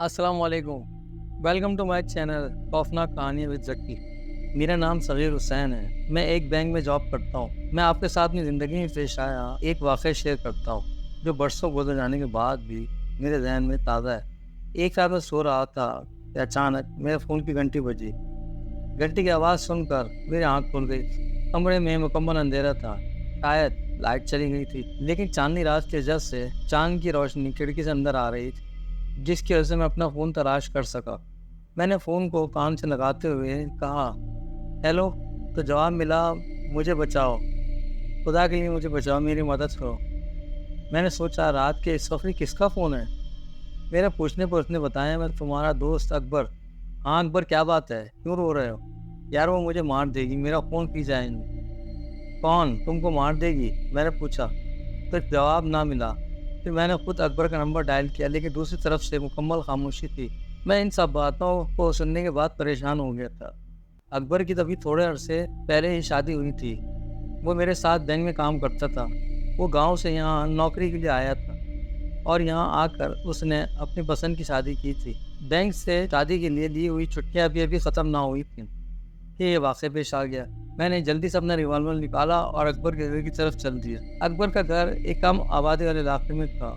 अस्सलाम वालेकुम। Welcome to my channel खौफनाक कहानी विद ज़की। मेरा नाम सगीर हुसैन है। मैं एक बैंक में जॉब करता हूँ। मैं आपके साथ अपनी ज़िंदगी में पेश आया एक वाक़या शेयर करता हूँ जो बरसों गुजर जाने के बाद भी मेरे जहन में ताज़ा है। एक रात मैं सो रहा था कि अचानक मेरे फ़ोन की घंटी बजी। घंटी की आवाज़ सुनकर मेरी आँख खुल गई। कमरे में मुकम्मल अंधेरा था। शायद लाइट चली गई थी, लेकिन चांदनी रात के जज से चांद की रोशनी खिड़की से अंदर आ रही थी, जिसकी वजह से मैं अपना फ़ोन तलाश कर सका। मैंने फ़ोन को कान से लगाते हुए कहा, हेलो। तो जवाब मिला, मुझे बचाओ, खुदा के लिए मुझे बचाओ, मेरी मदद करो। मैंने सोचा, रात के इस वक्त ये किसका फ़ोन है। मेरे पूछने पर उसने बताया, मैं तुम्हारा दोस्त अकबर। हाँ अकबर, क्या बात है, क्यों रो रहे हो। यार वो मुझे मार देगी, मेरा फ़ोन पी जाएंगे। कौन तुमको मार देगी, मैंने पूछा। तो जवाब ना मिला। फिर मैंने खुद अकबर का नंबर डायल किया, लेकिन दूसरी तरफ से मुकम्मल खामोशी थी। मैं इन सब बातों को सुनने के बाद परेशान हो गया था। अकबर की तभी थोड़े अरसे पहले ही शादी हुई थी। वो मेरे साथ बैंक में काम करता था। वो गांव से यहाँ नौकरी के लिए आया था और यहाँ आकर उसने अपनी पसंद की शादी की थी। बैंक से शादी के लिए ली हुई छुट्टियाँ अभी अभी ख़त्म ना हुई थी कि ये वाक़या पेश आ गया। मैंने जल्दी से अपना रिवॉल्वर निकाला और अकबर के घर की तरफ चल दिया। अकबर का घर एक कम आबादी वाले इलाके में था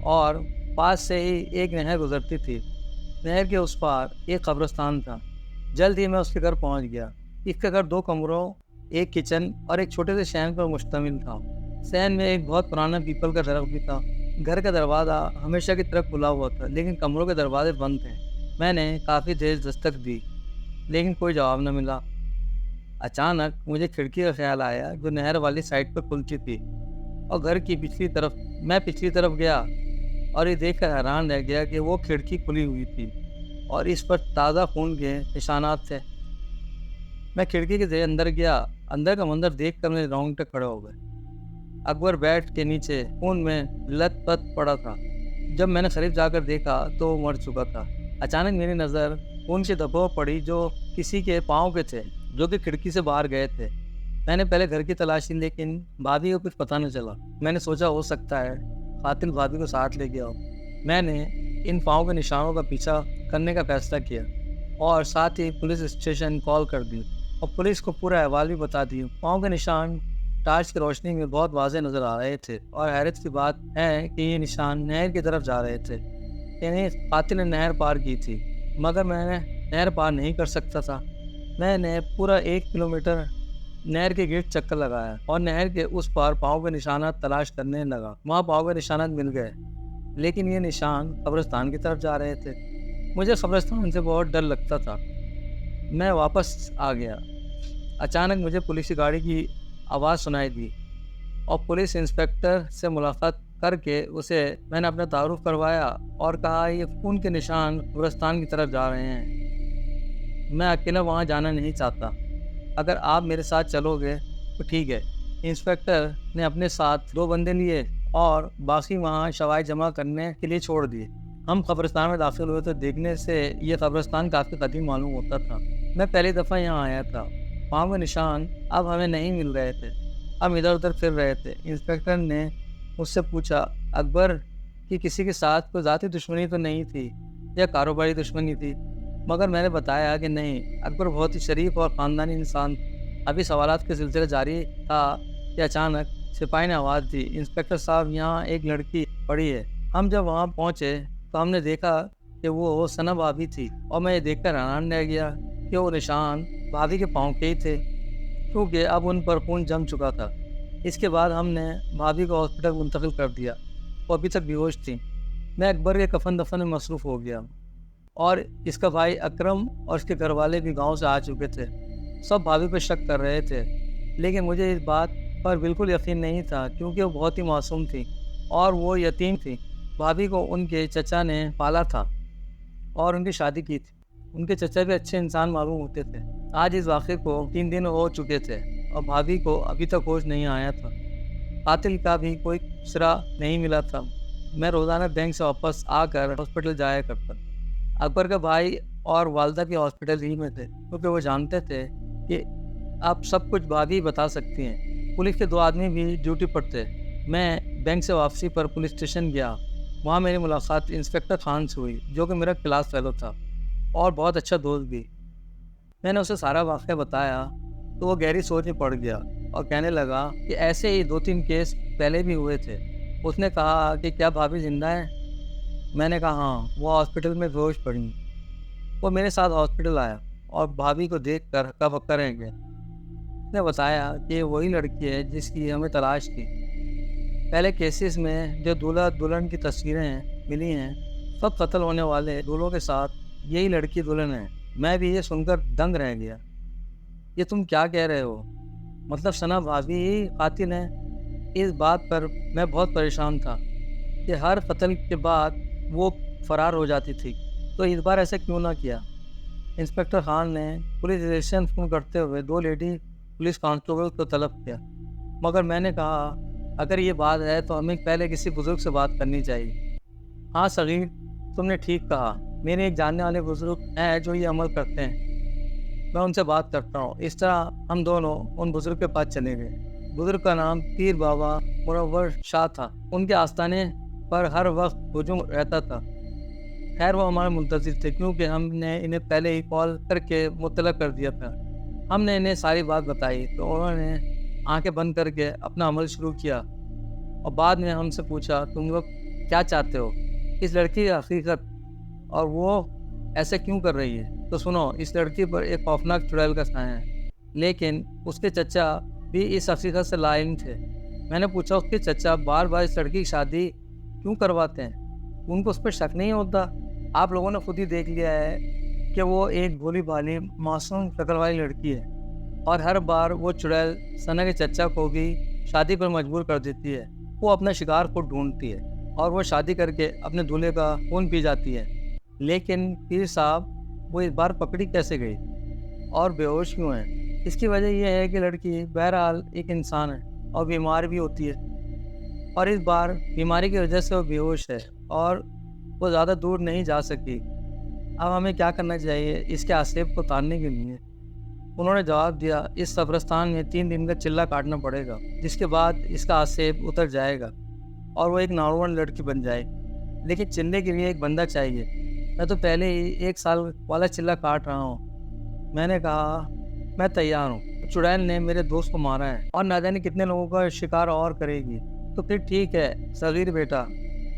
और पास से ही एक नहर गुजरती थी। नहर के उस पार एक कब्रिस्तान था। जल्द ही मैं उसके घर पहुंच गया। इसका घर 2 कमरों, एक किचन और एक छोटे से शयन पर मुश्तमिल था। शयन में एक बहुत पुराना पीपल का दरख्त भी था। घर का दरवाज़ा हमेशा की तरह खुला हुआ था, लेकिन कमरों के दरवाजे बंद थे। मैंने काफ़ी देर दस्तक दी, लेकिन कोई जवाब न मिला। अचानक मुझे खिड़की का ख्याल आया जो नहर वाली साइड पर खुलती थी और घर की पिछली तरफ गया और ये देखकर हैरान रह गया कि वो खिड़की खुली हुई थी और इस पर ताज़ा खून के निशानात थे। मैं खिड़की के जरिए अंदर गया। अंदर का मंजर देखकर मेरे रोंगटे खड़े हो गए। अकबर बेड के नीचे खून में लथपथ पड़ा था। जब मैंने करीब जाकर देखा तो वो मर चुका था। अचानक मेरी नज़र खून के धब्बों पर पड़ी जो किसी के पाँव के थे, जो कि खिड़की से बाहर गए थे। मैंने पहले घर की तलाशी, लेकिन भाभी को कुछ पता न चला। मैंने सोचा हो सकता है कातिल भाभी को साथ ले गया हो। मैंने इन पाँव के निशानों का पीछा करने का फैसला किया और साथ ही पुलिस स्टेशन कॉल कर दी और पुलिस को पूरा अहवाल भी बता दिया। पाँव के निशान टार्च की रोशनी में बहुत वाज़ेह नज़र आ रहे थे और हैरत की बात है कि ये निशान नहर की तरफ जा रहे थे। यानी कातिल ने नहर पार की थी, मगर मैंने नहर पार नहीं कर सकता था। मैंने पूरा 1 किलोमीटर नहर के गिर्द चक्कर लगाया और नहर के उस पार पाँव के निशानात तलाश करने लगा। वहाँ पाँव के निशानात मिल गए, लेकिन ये निशान कब्रिस्तान की तरफ जा रहे थे। मुझे कब्रिस्तान से बहुत डर लगता था। मैं वापस आ गया। अचानक मुझे पुलिस की गाड़ी की आवाज़ सुनाई दी और पुलिस इंस्पेक्टर से मुलाकात करके उसे मैंने अपना तारुफ करवाया और कहा, ये खून के निशान कब्रिस्तान की तरफ जा रहे हैं। मैं अकेला वहाँ जाना नहीं चाहता। अगर आप मेरे साथ चलोगे तो ठीक है। इंस्पेक्टर ने अपने साथ 2 बंदे लिए और बाकी वहाँ शवाहद जमा करने के लिए छोड़ दिए। हम कब्रिस्तान में दाखिल हुए तो देखने से ये कब्रिस्तान काफ़ी कदीम मालूम होता था। मैं पहली दफ़ा यहाँ आया था। पाँव के निशान अब हमें नहीं मिल रहे थे। हम इधर उधर फिर रहे थे। इंस्पेक्टर ने मुझसे पूछा, अकबर की किसी के साथ कोई ज़ाती दुश्मनी तो नहीं थी या कारोबारी दुश्मनी थी। मगर मैंने बताया कि नहीं, अकबर बहुत ही शरीफ और ख़ानदानी इंसान। अभी सवालात के सिलसिले जारी था कि अचानक सिपाही ने आवाज़ दी, इंस्पेक्टर साहब, यहाँ एक लड़की पड़ी है। हम जब वहाँ पहुँचे तो हमने देखा कि वो सना भाभी थी और मैं ये देखकर हैरान रह गया कि वो निशान भाभी के पाँव के ही थे, क्योंकि अब उन पर खून जम चुका था। इसके बाद हमने भाभी को हॉस्पिटल मुंतकिल कर दिया। वो अभी तक बेहोश थी। मैं अकबर के कफन दफन में मसरूफ़ हो गया और इसका भाई अकरम और इसके घर वाले भी गांव से आ चुके थे। सब भाभी पर शक कर रहे थे, लेकिन मुझे इस बात पर बिल्कुल यकीन नहीं था, क्योंकि वो बहुत ही मासूम थी और वो यतीम थी। भाभी को उनके चचा ने पाला था और उनकी शादी की थी। उनके चचा भी अच्छे इंसान मालूम होते थे। आज इस वाक़े को 3 दिन हो चुके थे और भाभी को अभी तक होश नहीं आया था। कातिल का भी कोई सिरा नहीं मिला था। मैं रोज़ाना बैंक से वापस आकर हॉस्पिटल जाया करता। अकबर का भाई और वालदा भी हॉस्पिटल ही में थे, क्योंकि वो जानते थे कि अब सब कुछ भाभी बता सकती हैं। पुलिस के 2 आदमी भी ड्यूटी पर थे। मैं बैंक से वापसी पर पुलिस स्टेशन गया وہاں میری ملاقات انسپکٹر خان سے ہوئی، جو کہ میرا کلاس فیلو تھا اور بہت اچھا دوست بھی۔ میں نے اسے سارا واقعہ بتایا تو وہ گہری سوچ میں پڑ گیا اور کہنے لگا کہ ایسے ہی 2-3 کیس پہلے بھی ہوئے تھے۔ اس نے کہا کہ کیا بھابھی زندہ ہے؟ میں نے کہا ہاں، وہ ہاسپٹل میں بے ہوش پڑی۔ وہ میرے ساتھ ہاسپٹل آیا اور بھابھی کو دیکھ کر ہکا بکا رہ گیا۔ اس نے بتایا کہ یہ وہی لڑکی ہے جس کی ہمیں تلاش تھی۔ پہلے کیسز میں جو دولہا دلہن کی تصویریں ملی ہیں، سب قتل ہونے والے دولہوں کے ساتھ یہی لڑکی دلہن ہے۔ میں بھی یہ سن کر دنگ رہ گیا۔ یہ تم کیا کہہ رہے ہو؟ مطلب ثنا بھابھی ہی قاتل ہیں؟ اس بات پر میں بہت پریشان تھا کہ ہر قتل کے بعد وہ فرار ہو جاتی تھی، تو اس بار ایسا کیوں نہ کیا؟ انسپکٹر خان نے پولیس اسٹیشن فون کرتے ہوئے 2 لیڈی پولیس کانسٹیبل کو طلب کیا، مگر میں نے کہا اگر یہ بات ہے تو ہمیں پہلے کسی بزرگ سے بات کرنی چاہیے۔ ہاں صغیر، تم نے ٹھیک کہا، میرے ایک جاننے والے بزرگ ہیں جو یہ عمل کرتے ہیں، میں ان سے بات کرتا ہوں۔ اس طرح ہم دونوں ان بزرگ کے پاس چلے گئے۔ بزرگ کا نام پیر بابا منور شاہ تھا۔ ان کے آستانے پر ہر وقت ہجوم رہتا تھا۔ خیر وہ ہمارے منتظر تھے کیونکہ ہم نے انہیں پہلے ہی کال کر کے مطلع کر دیا تھا۔ ہم نے انہیں ساری بات بتائی تو انہوں نے آنکھیں بند کر کے اپنا عمل شروع کیا اور بعد میں ہم سے پوچھا تم لوگ کیا چاہتے ہو؟ اس لڑکی کی حقیقت اور وہ ایسے کیوں کر رہی ہے۔ تو سنو، اس لڑکی پر ایک خوفناک چڑیل کا سایہ ہے، لیکن اس کے چچا بھی اس حقیقت سے لا علم تھے۔ میں نے پوچھا اس کے چچا بار بار اس لڑکی کی شادی کیوں کرواتے ہیں؟ ان کو اس پر شک نہیں ہوتا؟ آپ لوگوں نے خود ہی دیکھ لیا ہے کہ وہ ایک بھولی بھالی معصوم شکل والی لڑکی ہے اور ہر بار وہ چڑیل ثنا کے چچا کو بھی شادی پر مجبور کر دیتی ہے۔ وہ اپنا شکار خود ڈھونڈتی ہے اور وہ شادی کر کے اپنے دولہے کا خون پی جاتی ہے۔ لیکن پیر صاحب، وہ اس بار پکڑی کیسے گئی اور بے ہوش کیوں ہے؟ اس کی وجہ یہ ہے کہ لڑکی بہرحال ایک انسان ہے اور بیمار بھی ہوتی ہے، اور اس بار بیماری کی وجہ سے وہ بے ہوش ہے اور وہ زیادہ دور نہیں جا سکی۔ اب ہمیں کیا کرنا چاہیے اس کے آسیب کو اتارنے کے لیے؟ انہوں نے جواب دیا اس قبرستان میں 3 دن کا چلہ کاٹنا پڑے گا، جس کے بعد اس کا آسیب اتر جائے گا اور وہ ایک نارمل لڑکی بن جائے گی۔ لیکن چلے کے لیے ایک بندہ چاہیے۔ میں تو پہلے ہی 1 سال والا چلہ کاٹ رہا ہوں۔ میں نے کہا میں تیار ہوں۔ چڑیل نے میرے دوست کو مارا ہے اور نہ جانے کتنے لوگوں کا شکار اور کرے گی۔ تو پھر ٹھیک ہے صغیر بیٹا،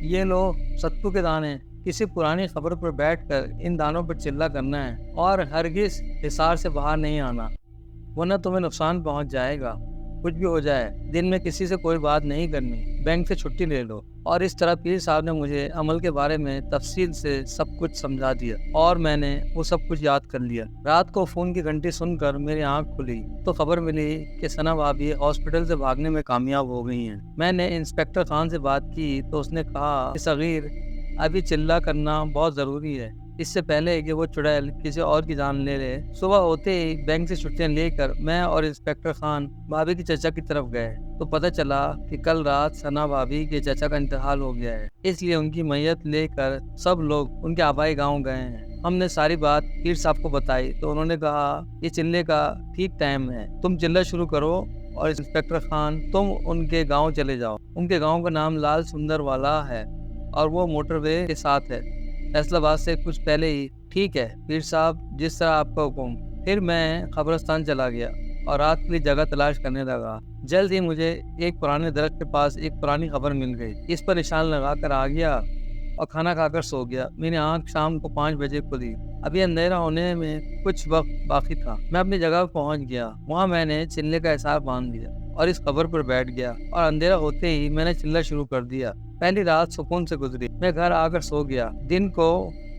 یہ لو ستو کے دانے۔ کسی پرانی خبر پر بیٹھ کر ان دانوں پر چلہ کرنا ہے اور ہرگز حصار سے باہر نہیں آنا، ورنہ تمہیں نقصان پہنچ جائے گا۔ کچھ بھی ہو جائے، دن میں کسی سے کوئی بات نہیں کرنی، بینک سے چھٹی لے لو۔ اور اس طرح پیر صاحب نے مجھے عمل کے بارے میں تفصیل سے سب کچھ سمجھا دیا اور میں نے وہ سب کچھ یاد کر لیا۔ رات کو فون کی گھنٹی سن کر میری آنکھ کھلی تو خبر ملی کہ ثنا بھابھی ہاسپٹل سے بھاگنے میں کامیاب ہو گئی ہیں۔ میں نے انسپکٹر خان سے بات کی تو اس نے کہا کہ صغیر، ابھی چلہ کرنا بہت ضروری ہے، اس سے پہلے کہ وہ چڑیل کسی اور کی جان لے لے۔ صبح ہوتے ہی بینک سے چھٹیاں لے کر میں اور انسپکٹر خان بھابھی کے چچا کی طرف گئے تو پتہ چلا کہ کل رات ثنا بھابھی کے چچا کا انتقال ہو گیا ہے، اس لیے ان کی میت لے کر سب لوگ ان کے آبائی گاؤں گئے ہیں۔ ہم نے ساری بات پیر صاحب کو بتائی تو انہوں نے کہا یہ چلے کا ٹھیک ٹائم ہے، تم چلہ شروع کرو اور انسپکٹر خان تم ان کے گاؤں چلے جاؤ۔ ان کے گاؤں کا نام لال سندر والا ہے اور وہ موٹر وے کے ساتھ ہے، فیصل آباد سے کچھ پہلے ہی۔ ٹھیک ہے پیر صاحب، جس طرح آپ کا حکم۔ پھر میں قبرستان چلا گیا اور رات کے لیے جگہ تلاش کرنے لگا۔ جلد ہی مجھے ایک پرانے درخت کے پاس ایک پرانی خبر مل گئی۔ اس پر نشان لگا کر آ گیا اور کھانا کھا کر سو گیا۔ میری آنکھ شام کو 5 بجے کھلی۔ ابھی اندھیرا ہونے میں کچھ وقت باقی تھا۔ میں اپنی جگہ پہنچ گیا۔ وہاں میں نے چلے کا حساب باندھ دیا اور اس قبر پر بیٹھ گیا، اور اندھیرا ہوتے ہی میں نے چلہ شروع کر دیا۔ پہلی رات سکون سے گزری۔ میں گھر آ کر سو گیا۔ دن کو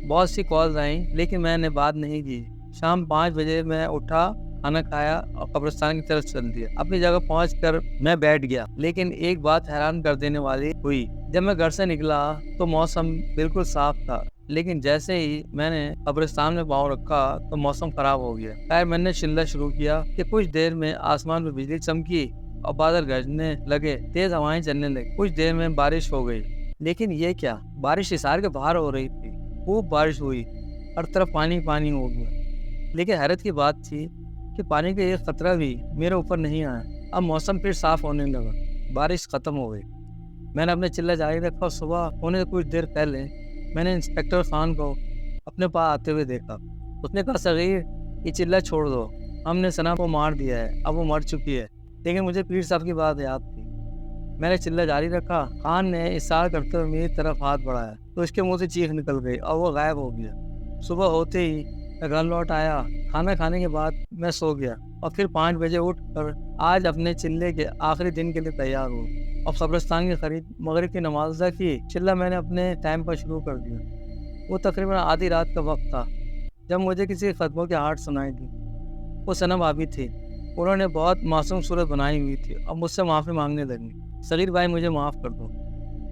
بہت سی کالز آئیں لیکن میں نے بات نہیں کی۔ شام 5 بجے میں اٹھا، کھانا کھایا اور قبرستان کی طرف چل دیا۔ اپنی جگہ پہنچ کر میں بیٹھ گیا، لیکن ایک بات حیران کر دینے والی ہوئی۔ جب میں گھر سے نکلا تو موسم بالکل صاف تھا، لیکن جیسے ہی میں نے قبرستان میں پاؤں رکھا تو موسم خراب ہو گیا۔ خیر میں نے چلنا شروع کیا کہ کچھ دیر میں آسمان میں بجلی چمکی اور بادل گرجنے لگے، تیز ہوائیں چلنے لگی۔ کچھ دیر میں بارش ہو گئی، لیکن یہ کیا، بارش حصار کے باہر ہو رہی تھی۔ خوب بارش ہوئی، ہر طرف پانی پانی ہو گیا، لیکن حیرت کی بات تھی کہ پانی کا ایک قطرہ بھی میرے اوپر نہیں آیا۔ اب موسم پھر صاف ہونے لگا، بارش ختم ہو گئی मैंने अपने चिल्ला जारी रखा और सुबह होने से कुछ देर पहले मैंने इंस्पेक्टर खान को अपने पास आते हुए देखा। उसने कहा, सगीर, ये चिल्ला छोड़ दो, हमने सना को मार दिया है, अब वो मर चुकी है। लेकिन मुझे पीर साहब की बात याद थी। मैंने चिल्ला जारी रखा। खान ने इशारा करते हुए मेरी तरफ हाथ बढ़ाया तो उसके मुंह से चीख निकल गई और वो गायब हो गया। सुबह होते ही मैं घर लौट आया। खाना खाने के बाद मैं सो गया और फिर 5 बजे उठ कर आज अपने चिल्ले के आखिरी दिन के लिए तैयार हूँ और कब्रिस्तान की खरीद मगरिब की नमाज अदा की। चिल्ला मैंने अपने टाइम पर शुरू कर दिया। वो तकरीबन आधी रात का वक्त था जब मुझे किसी खतबों की आहट सुनाई दी। वो सना भाभी थी। उन्होंने बहुत मासूम सूरत बनाई हुई थी और मुझसे माफ़ी मांगने लगी। सगीर भाई, मुझे माफ़ कर दो,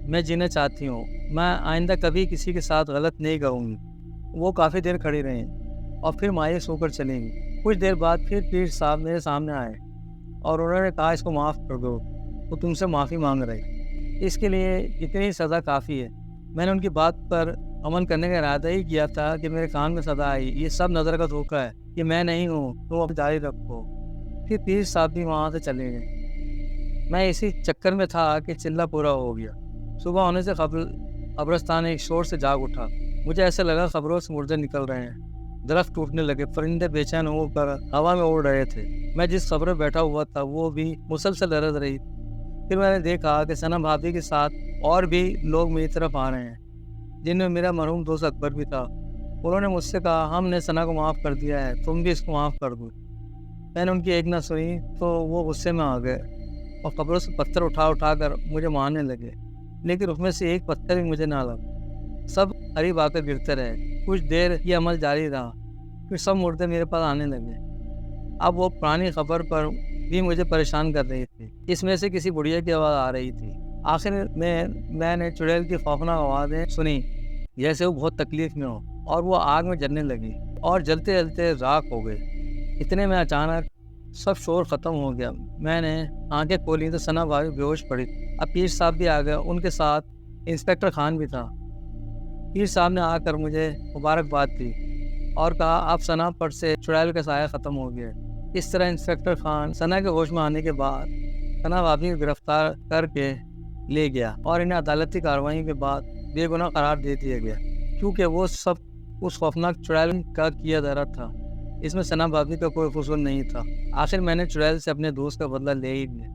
मैं जीना चाहती हूँ, मैं आइंदा कभी किसी के साथ गलत नहीं करूँगी। वो काफ़ी देर खड़ी रही और फिर मायूस होकर चली गई। कुछ देर बाद फिर पीर साहब मेरे सामने आए और उन्होंने कहा, इसको माफ़ कर दो, वो तुमसे माफ़ी मांग रही, इसके लिए इतनी सज़ा काफ़ी है। मैंने उनकी बात पर अमल करने का इरादा ही किया था कि मेरे कान में सदा आई, ये सब नज़र का धोखा है, ये मैं नहीं हूँ, तुम अब जारी रखो। फिर पीर साहब भी वहाँ से चले गए। मैं इसी चक्कर में था कि चिल्ला पूरा हो गया। सुबह होने से कब्रिस्तान एक शोर से जाग उठा। मुझे ऐसा लगा खबरों से मुर्दे निकल रहे हैं, दरख्त टूटने लगे, परिंदे बेचैन होकर हवा में उड़ रहे थे। मैं जिस खबर में बैठा हुआ था वो भी मुसलसल लरज रही। फिर मैंने देखा कि सना भाभी के साथ और भी लोग मेरी तरफ आ रहे हैं, जिनमें मेरा मरहूम दोस्त अकबर भी था। उन्होंने मुझसे कहा, हमने सना को माफ़ कर दिया है, तुम भी इसको माफ़ कर दो। मैंने उनकी एक ना सुनी तो वो गुस्से में आ गए और कब्रों से पत्थर उठा कर मुझे मारने लगे, लेकिन उसमें से एक पत्थर भी मुझे ना लगा। सब करीब आकर गिरते रहे। कुछ देर ये अमल जारी रहा, फिर सब मुर्दे मेरे पास आने लगे। अब वो पुरानी खबर पर भी मुझे परेशान कर रही थी। इसमें से किसी बुढ़िया की आवाज़ आ रही थी। आखिर में मैंने चुड़ैल की खौफनाक आवाज़ें सुनी, जैसे वो बहुत तकलीफ में हो, और वो आग में जलने लगी और जलते जलते राख हो गई। इतने में अचानक सब शोर ख़त्म हो गया। मैंने आंखें खोली तो सना भाभी बेहोश पड़ी। अब पीर साहब भी आ गए, उनके साथ इंस्पेक्टर खान भी था। पीर साहब ने आकर मुझे मुबारकबाद दी और कहा, अब सना पर से चुड़ैल का साया ख़त्म हो गया। इस तरह इंस्पेक्टर खान सना के होश में आने के बाद सना भाभी को गिरफ्तार करके ले गया और इन्हें अदालती कार्रवाई के बाद बेगुनाह करार दे दिया गया, क्योंकि वो सब उस खौफनाक चुड़ैल का किया धरा था। इसमें सना भाभी का कोई कसूर नहीं था। आखिर मैंने चुड़ैल से अपने दोस्त का बदला ले ही लिया।